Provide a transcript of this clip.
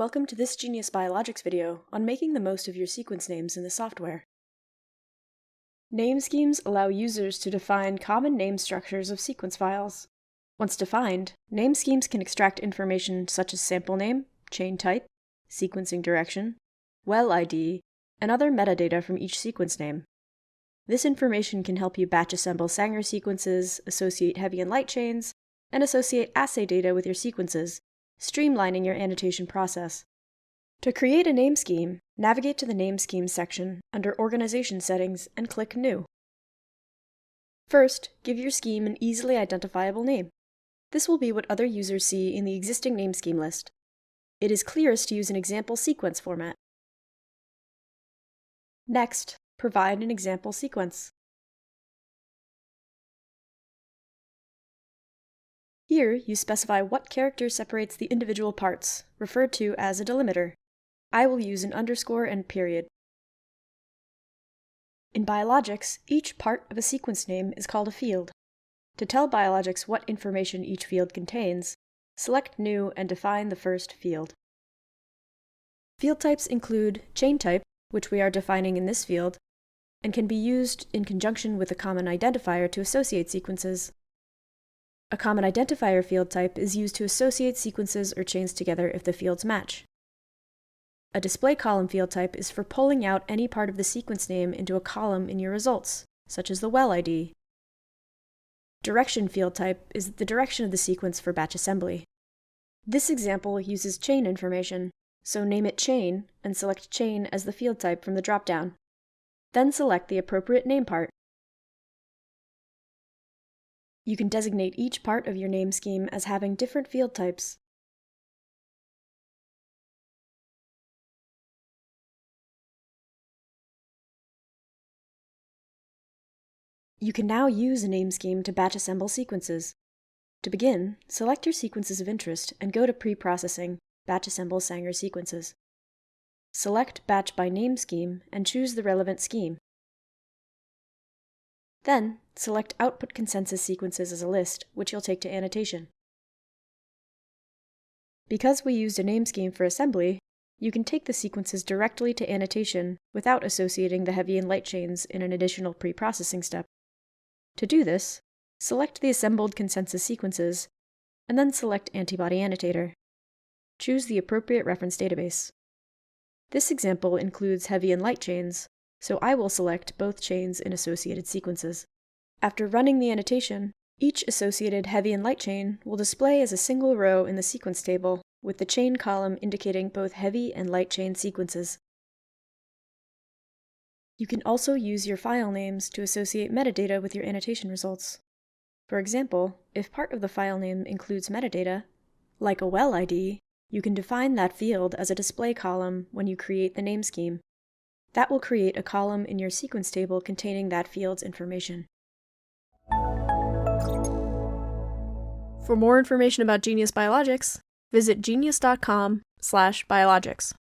Welcome to this Geneious Biologics video on making the most of your sequence names in the software. Name schemes allow users to define common name structures of sequence files. Once defined, name schemes can extract information such as sample name, chain type, sequencing direction, well ID, and other metadata from each sequence name. This information can help you batch assemble Sanger sequences, associate heavy and light chains, and associate assay data with your sequences, streamlining your annotation process. To create a name scheme, navigate to the Name Schemes section under Organization Settings and click New. First, give your scheme an easily identifiable name. This will be what other users see in the existing name scheme list. It is clearest to use an example sequence format. Next, provide an example sequence. Here, you specify what character separates the individual parts, referred to as a delimiter. I will use an underscore and period. In Biologics, each part of a sequence name is called a field. To tell Biologics what information each field contains, select New and define the first field. Field types include chain type, which we are defining in this field, and can be used in conjunction with a common identifier to associate sequences. A common identifier field type is used to associate sequences or chains together if the fields match. A display column field type is for pulling out any part of the sequence name into a column in your results, such as the well ID. Direction field type is the direction of the sequence for batch assembly. This example uses chain information, so name it chain and select chain as the field type from the dropdown. Then select the appropriate name part. You can designate each part of your name scheme as having different field types. You can now use a name scheme to batch assemble sequences. To begin, select your sequences of interest and go to Pre-Processing, Batch Assemble Sanger Sequences. Select Batch by Name Scheme and choose the relevant scheme. Then, select Output Consensus Sequences as a list, which you'll take to Annotation. Because we used a name scheme for assembly, you can take the sequences directly to Annotation without associating the heavy and light chains in an additional pre-processing step. To do this, select the assembled consensus sequences, and then select Antibody Annotator. Choose the appropriate reference database. This example includes heavy and light chains, so I will select both chains in associated sequences. After running the annotation, each associated heavy and light chain will display as a single row in the sequence table, with the chain column indicating both heavy and light chain sequences. You can also use your file names to associate metadata with your annotation results. For example, if part of the file name includes metadata, like a well ID, you can define that field as a display column when you create the name scheme. That will create a column in your sequence table containing that field's information. For more information about Geneious Biologics, visit geneious.com/biologics.